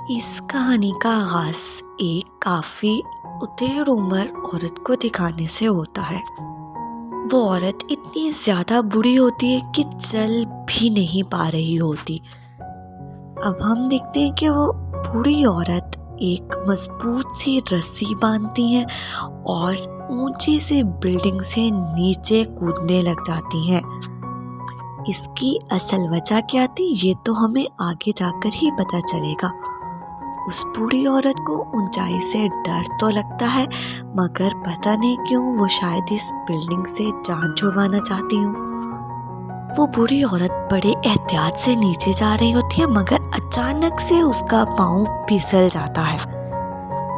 इस कहानी का आगाज एक काफी उतेर उम्र औरत को दिखाने से होता है। वो औरत इतनी ज्यादा बुरी होती है कि चल भी नहीं पा रही होती। अब हम देखते हैं कि वो बूढ़ी औरत एक मजबूत सी रस्सी बांधती है और ऊंची सी बिल्डिंग से नीचे कूदने लग जाती हैं। इसकी असल वजह क्या थी ये तो हमें आगे जाकर ही पता चलेगा। उस बूढ़ी औरत को ऊंचाई से डर तो लगता है, मगर पता नहीं क्यों वो शायद इस बिल्डिंग से जान छुड़वाना चाहती हूँ। वो बूढ़ी औरत बड़े एहतियात से नीचे जा रही होती है, मगर अचानक से उसका पाँव फिसल जाता है।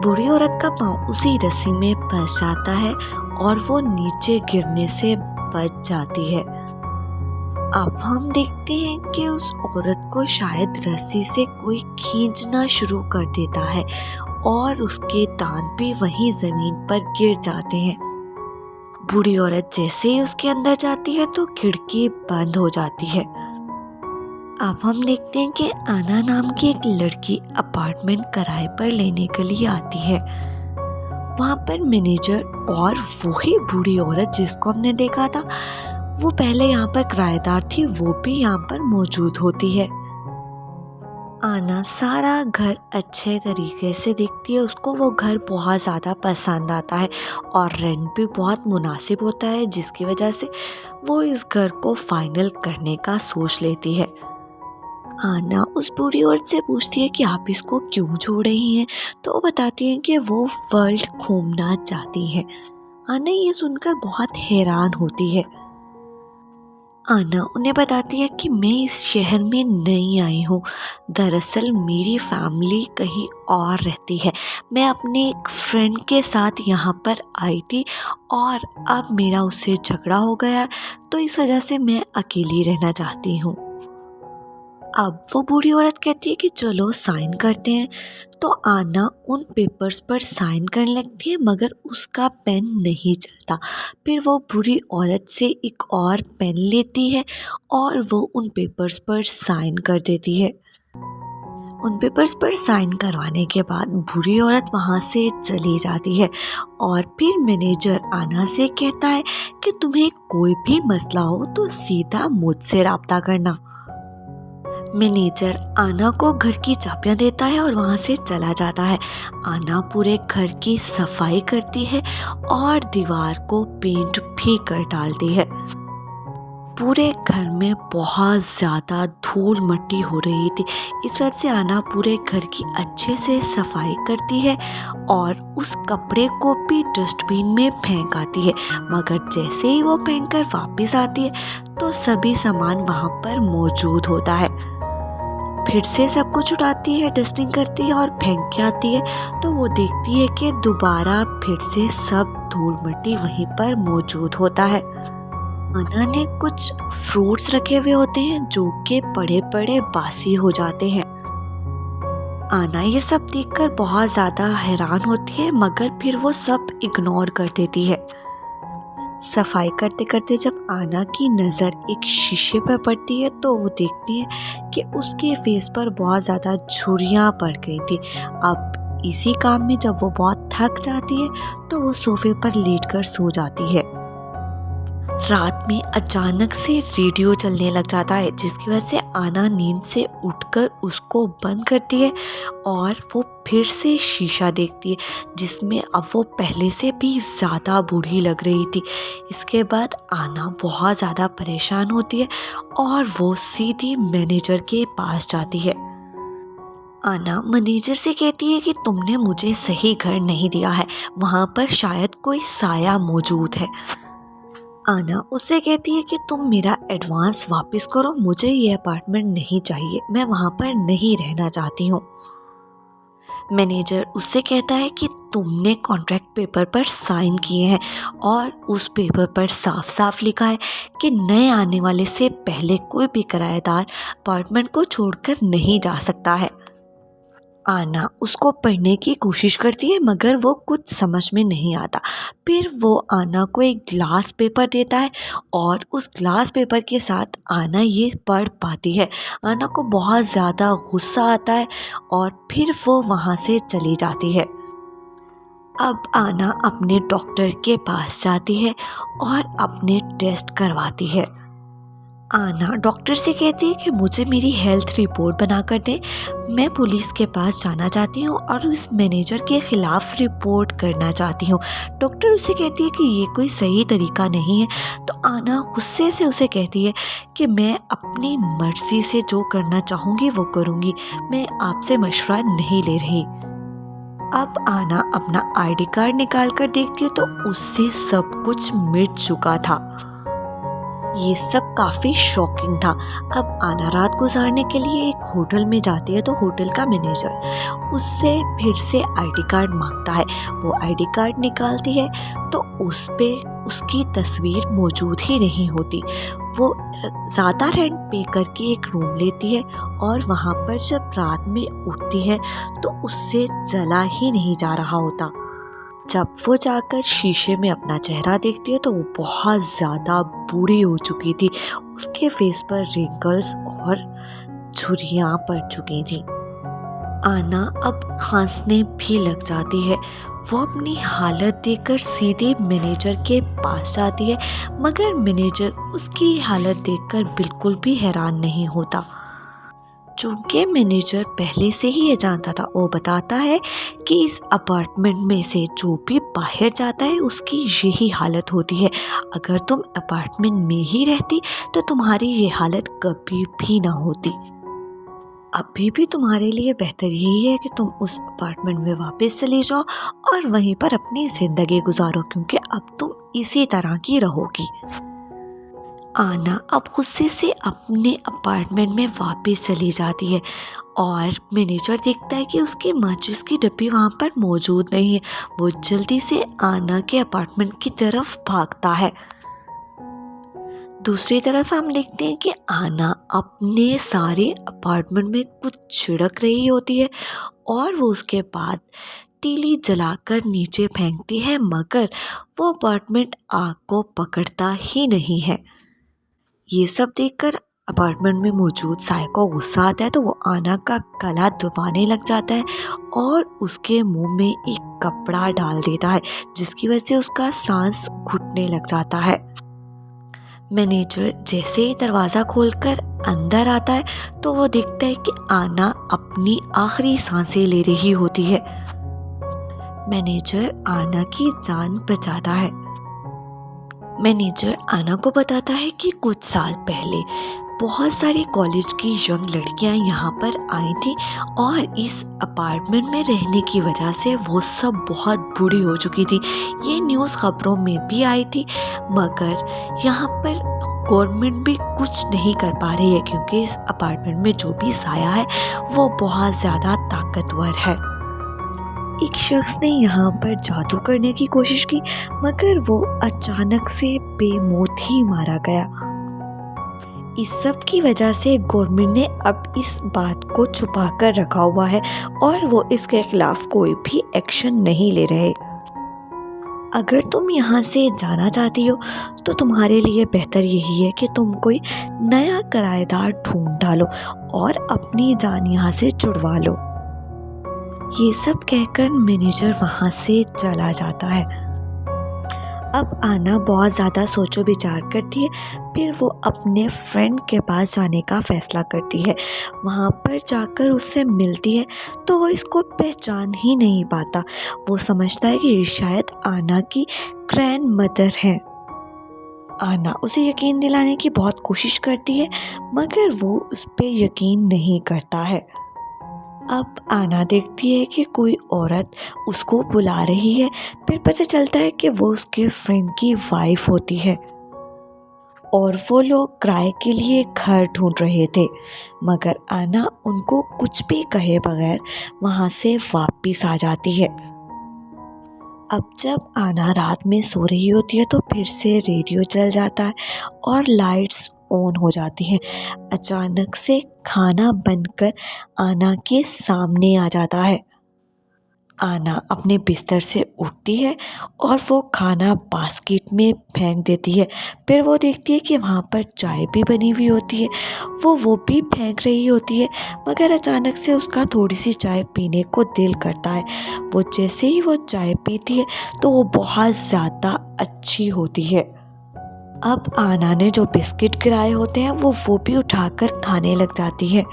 बूढ़ी औरत का पाँव उसी रस्सी में फंस जाता है और वो नीचे गिरने से बच जाती है। अब हम देखते हैं कि उस औरत को शायद रस्सी से कोई खींचना शुरू कर देता है और उसके दांत भी वहीं जमीन पर गिर जाते हैं। बूढ़ी औरत जैसे ही उसके अंदर जाती है तो खिड़की बंद हो जाती है। अब हम देखते हैं कि आना नाम की एक लड़की अपार्टमेंट किराए पर लेने के लिए आती है। वहां पर मैनेजर और वही बूढ़ी औरत जिसको हमने देखा था, वो पहले यहाँ पर किराएदार थी, वो भी यहाँ पर मौजूद होती है। आना सारा घर अच्छे तरीके से देखती है, उसको वो घर बहुत ज़्यादा पसंद आता है और रेंट भी बहुत मुनासिब होता है, जिसकी वजह से वो इस घर को फाइनल करने का सोच लेती है। आना उस बूढ़ी औरत से पूछती है कि आप इसको क्यों छोड़ रही हैं, तो वो बताती हैं कि वो वर्ल्ड घूमना चाहती हैं। आना ये सुनकर बहुत हैरान होती है। आना उन्हें बताती है कि मैं इस शहर में नई आई हूँ। दरअसल मेरी फैमिली कहीं और रहती है। मैं अपने एक फ्रेंड के साथ यहाँ पर आई थी और अब मेरा उससे झगड़ा हो गया, तो इस वजह से मैं अकेली रहना चाहती हूँ। अब वो बूढ़ी औरत कहती है कि चलो साइन करते हैं। तो आना उन पेपर्स पर साइन करने लगती है, मगर उसका पेन नहीं चलता। फिर वो बूढ़ी औरत से एक और पेन लेती है और वो उन पेपर्स पर साइन कर देती है। उन पेपर्स पर साइन करवाने के बाद बूढ़ी औरत वहाँ से चली जाती है और फिर मैनेजर आना से कहता है कि तुम्हें कोई भी मसला हो तो सीधा मुझसे राब्ता करना। मैनेजर आना को घर की चाबियां देता है और वहां से चला जाता है। आना पूरे घर की सफाई करती है और दीवार को पेंट भी कर डालती है। पूरे घर में बहुत ज़्यादा धूल मिट्टी हो रही थी, इस वजह से आना पूरे घर की अच्छे से सफाई करती है और उस कपड़े को भी डस्टबिन में फेंक आती है। मगर जैसे ही वो फेंक कर वापस आती है तो सभी सामान वहाँ पर मौजूद होता है। फिर से सब कुछ उठाती है, डस्टिंग करती है और फेंक के आती है, तो वो देखती है कि दोबारा फिर से सब धूल मिट्टी वहीं पर मौजूद होता है। आना ने कुछ फ्रूट्स रखे हुए होते हैं जो कि बड़े बड़े बासी हो जाते हैं। आना ये सब देखकर बहुत ज़्यादा हैरान होती है, मगर फिर वो सब इग्नोर कर देती है। सफाई करते करते जब आना की नज़र एक शीशे पर पड़ती है तो वो देखती है कि उसके फेस पर बहुत ज़्यादा झुर्रियाँ पड़ गई थी। अब इसी काम में जब वो बहुत थक जाती है तो वो सोफे पर लेटकर सो जाती है। रात में अचानक से रेडियो चलने लग जाता है, जिसकी वजह से आना नींद से उठकर उसको बंद करती है और वो फिर से शीशा देखती है, जिसमें अब वो पहले से भी ज़्यादा बूढ़ी लग रही थी। इसके बाद आना बहुत ज़्यादा परेशान होती है और वो सीधी मैनेजर के पास जाती है। आना मैनेजर से कहती है कि तुमने मुझे सही घर नहीं दिया है, वहाँ पर शायद कोई साया मौजूद है। आना उससे कहती है कि तुम मेरा एडवांस वापस करो, मुझे ये अपार्टमेंट नहीं चाहिए, मैं वहाँ पर नहीं रहना चाहती हूँ। मैनेजर उससे कहता है कि तुमने कॉन्ट्रैक्ट पेपर पर साइन किए हैं और उस पेपर पर साफ साफ लिखा है कि नए आने वाले से पहले कोई भी किराएदार अपार्टमेंट को छोड़कर नहीं जा सकता है। आना उसको पढ़ने की कोशिश करती है मगर वो कुछ समझ में नहीं आता। फिर वो आना को एक ग्लास पेपर देता है और उस ग्लास पेपर के साथ आना ये पढ़ पाती है। आना को बहुत ज़्यादा गुस्सा आता है और फिर वो वहाँ से चली जाती है। अब आना अपने डॉक्टर के पास जाती है और अपने टेस्ट करवाती है। आना डॉक्टर से कहती है कि मुझे मेरी हेल्थ रिपोर्ट बनाकर दें, मैं पुलिस के पास जाना चाहती हूँ और इस मैनेजर के ख़िलाफ़ रिपोर्ट करना चाहती हूँ। डॉक्टर उसे कहती है कि ये कोई सही तरीका नहीं है। तो आना गुस्से से उसे कहती है कि मैं अपनी मर्ज़ी से जो करना चाहूँगी वो करूँगी, मैं आपसे मशवरा नहीं ले रही। अब आना अपना आईडी कार्ड निकाल कर देखती है तो उससे सब कुछ मिट चुका था। ये सब काफ़ी शॉकिंग था। अब आना रात गुजारने के लिए एक होटल में जाती है तो होटल का मैनेजर उससे फिर से आईडी कार्ड मांगता है। वो आईडी कार्ड निकालती है तो उस पे उसकी तस्वीर मौजूद ही नहीं होती। वो ज़्यादा रेंट पे करके एक रूम लेती है और वहाँ पर जब रात में उठती है तो उससे चला ही नहीं जा रहा होता। जब वो जाकर शीशे में अपना चेहरा देखती है तो वो बहुत ज़्यादा बूढ़ी हो चुकी थी। उसके फेस पर रिंकल्स और झुर्रियाँ पड़ चुकी थी। आना अब खांसने भी लग जाती है। वो अपनी हालत देखकर सीधे मैनेजर के पास जाती है मगर मैनेजर उसकी हालत देखकर बिल्कुल भी हैरान नहीं होता। चूँकि मैनेजर पहले से ही ये जानता था, वो बताता है कि इस अपार्टमेंट में से जो भी बाहर जाता है उसकी यही हालत होती है। अगर तुम अपार्टमेंट में ही रहती तो तुम्हारी ये हालत कभी भी ना होती। अभी भी तुम्हारे लिए बेहतर यही है कि तुम उस अपार्टमेंट में वापस चली जाओ और वहीं पर अपनी ज़िंदगी गुजारो, क्योंकि अब तुम इसी तरह की रहोगी। आना अब गुस्से से अपने अपार्टमेंट में वापस चली जाती है और मैनेजर देखता है कि उसकी माचिस की डब्बी वहाँ पर मौजूद नहीं है। वो जल्दी से आना के अपार्टमेंट की तरफ भागता है। दूसरी तरफ हम देखते हैं कि आना अपने सारे अपार्टमेंट में कुछ छिड़क रही होती है और वो उसके बाद तीली जलाकर नीचे फेंकती है मगर वो अपार्टमेंट आग को पकड़ता ही नहीं है। ये सब देखकर अपार्टमेंट में मौजूद साय को गुस्सा आता है तो वो आना का गला दबाने लग जाता है और उसके मुंह में एक कपड़ा डाल देता है, जिसकी वजह से उसका सांस घुटने लग जाता है। मैनेजर जैसे ही दरवाज़ा खोलकर अंदर आता है तो वो देखता है कि आना अपनी आखिरी सांसें ले रही होती है। मैनेजर आना की जान बचाता है। मैनेजर आना को बताता है कि कुछ साल पहले बहुत सारी कॉलेज की यंग लड़कियां यहाँ पर आई थी और इस अपार्टमेंट में रहने की वजह से वो सब बहुत बूढ़ी हो चुकी थी। ये न्यूज़ खबरों में भी आई थी मगर यहाँ पर गवर्नमेंट भी कुछ नहीं कर पा रही है, क्योंकि इस अपार्टमेंट में जो भी साया है वो बहुत ज़्यादा ताकतवर है। एक शख्स ने यहाँ पर जादू करने की कोशिश की मगर वो अचानक से बेमौत ही मारा गया। इस सब की वजह से गवर्नमेंट ने अब इस बात को छुपा कर रखा हुआ है और वो इसके खिलाफ कोई भी एक्शन नहीं ले रहे। अगर तुम यहाँ से जाना चाहती हो तो तुम्हारे लिए बेहतर यही है कि तुम कोई नया किराएदार ढूंढ डालो और अपनी जान यहाँ से छुड़वा लो। ये सब कहकर मैनेजर वहाँ से चला जाता है। अब आना बहुत ज़्यादा सोचो विचार करती है। फिर वो अपने फ्रेंड के पास जाने का फ़ैसला करती है। वहाँ पर जाकर उससे मिलती है तो वो इसको पहचान ही नहीं पाता। वो समझता है कि ये शायद आना की ग्रैंड मदर है। आना उसे यकीन दिलाने की बहुत कोशिश करती है मगर वो उस पर यकीन नहीं करता है। अब आना देखती है कि कोई औरत उसको बुला रही है। फिर पता चलता है कि वो उसके फ्रेंड की वाइफ होती है और वो लोग किराए के लिए घर ढूंढ रहे थे मगर आना उनको कुछ भी कहे बगैर वहाँ से वापस आ जाती है। अब जब आना रात में सो रही होती है तो फिर से रेडियो चल जाता है और लाइट्स ऑन हो जाती हैं। अचानक से खाना बनकर आना के सामने आ जाता है। आना अपने बिस्तर से उठती है और वो खाना बास्केट में फेंक देती है। फिर वो देखती है कि वहाँ पर चाय भी बनी हुई होती है। वो भी फेंक रही होती है, मगर अचानक से उसका थोड़ी सी चाय पीने को दिल करता है। वो जैसे ही वो चाय पीती है तो वो बहुत ज़्यादा अच्छी होती है। अब आना ने जो बिस्किट गिराए होते हैं वो भी उठाकर खाने लग जाती है।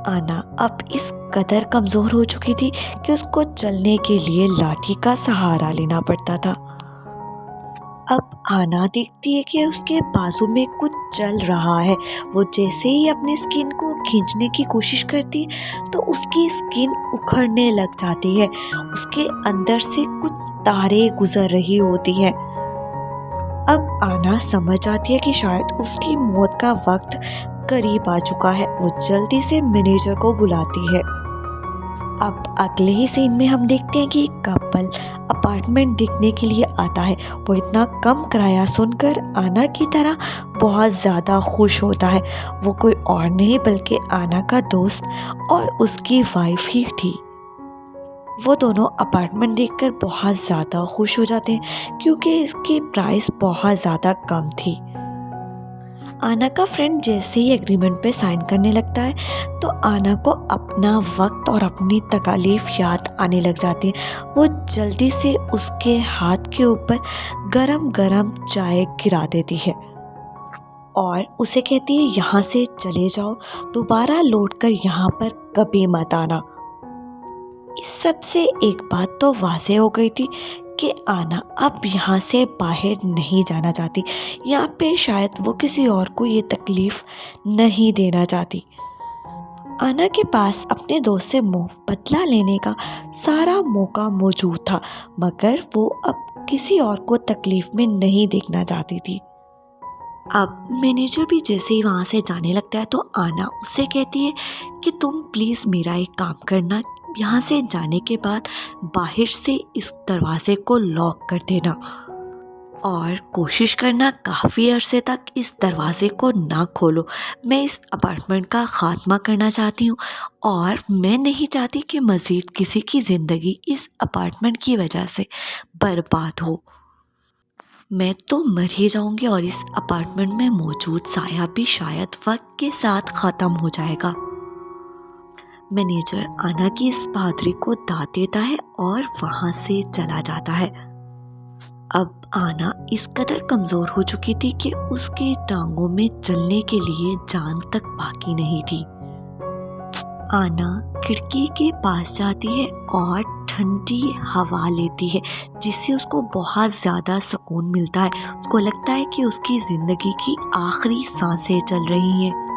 आना अब इस कदर कमज़ोर हो चुकी थी कि उसको चलने के लिए लाठी का सहारा लेना पड़ता था। अब आना देखती है कि उसके बाजू में कुछ चल रहा है। वो जैसे ही अपनी स्किन को खींचने की कोशिश करती है तो उसकी स्किन उखड़ने लग जाती है। उसके अंदर से कुछ तारे गुजर रही होती हैं। अब आना समझ जाती है कि शायद उसकी मौत का वक्त करीब आ चुका है। वो जल्दी से मैनेजर को बुलाती है। अब अगले ही सीन में हम देखते हैं कि एक कपल अपार्टमेंट देखने के लिए आता है। वो इतना कम किराया सुनकर आना की तरह बहुत ज़्यादा खुश होता है। वो कोई और नहीं बल्कि आना का दोस्त और उसकी वाइफ ही थी। वो दोनों अपार्टमेंट देखकर बहुत ज़्यादा खुश हो जाते हैं क्योंकि इसकी प्राइस बहुत ज़्यादा कम थी। आना का फ्रेंड जैसे ही एग्रीमेंट पे साइन करने लगता है तो आना को अपना वक्त और अपनी तकालीफ याद आने लग जाती है। वो जल्दी से उसके हाथ के ऊपर गरम गरम चाय गिरा देती है और उसे कहती है, यहाँ से चले जाओ, दोबारा लौटकर यहाँ पर कभी मत आना। इस सब से एक बात तो वाज़ेह हो गई थी कि आना अब यहाँ से बाहर नहीं जाना चाहती, या फिर शायद वो किसी और को ये तकलीफ़ नहीं देना चाहती। आना के पास अपने दोस्त से मुँह बदला लेने का सारा मौका मौजूद था, मगर वो अब किसी और को तकलीफ़ में नहीं देखना चाहती थी। अब मैनेजर भी जैसे ही वहाँ से जाने लगता है तो आना उससे कहती है कि तुम प्लीज़ मेरा एक काम करना, यहाँ से जाने के बाद बाहर से इस दरवाजे को लॉक कर देना और कोशिश करना काफ़ी अरसे तक इस दरवाजे को ना खोलो। मैं इस अपार्टमेंट का ख़ात्मा करना चाहती हूँ और मैं नहीं चाहती कि मज़ीद किसी की ज़िंदगी इस अपार्टमेंट की वजह से बर्बाद हो। मैं तो मर ही जाऊंगी और इस अपार्टमेंट में मौजूद साया भी शायद वक्त के साथ ख़त्म हो जाएगा। मैनेजर आना की इस बहादुरी को दाद देता है और वहाँ से चला जाता है। अब आना इस कदर कमज़ोर हो चुकी थी कि उसकी टांगों में चलने के लिए जान तक बाकी नहीं थी। आना खिड़की के पास जाती है और ठंडी हवा लेती है, जिससे उसको बहुत ज़्यादा सुकून मिलता है। उसको लगता है कि उसकी ज़िंदगी की आखिरी सांसें चल रही हैं।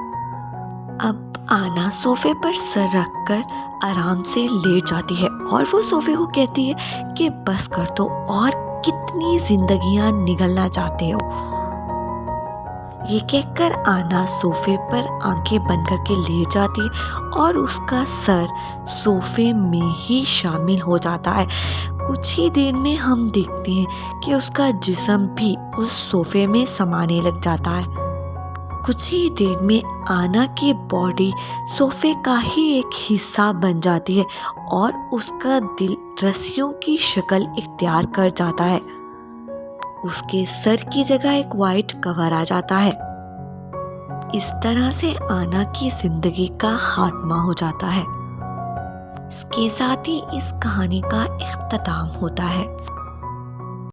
अब आना सोफे पर सर रखकर आराम से लेट जाती है और वो सोफे को कहती है कि बस कर दो, और कितनी जिंदगियां निगलना चाहते हो। ये कहकर आना सोफे पर आंखें बंद करके लेट जाती है और उसका सर सोफे में ही शामिल हो जाता है। कुछ ही देर में हम देखते हैं कि उसका जिस्म भी उस सोफे में समाने लग जाता है। कुछ ही देर में आना की बॉडी सोफे का ही एक हिस्सा बन जाती है और उसका दिल रस्सियों की शक्ल इख्तियार कर जाता है। उसके सर की जगह एक वाइट कवर आ जाता है। इस तरह से आना की जिंदगी का खात्मा हो जाता है। इसके साथ ही इस कहानी का इख्तिताम होता है।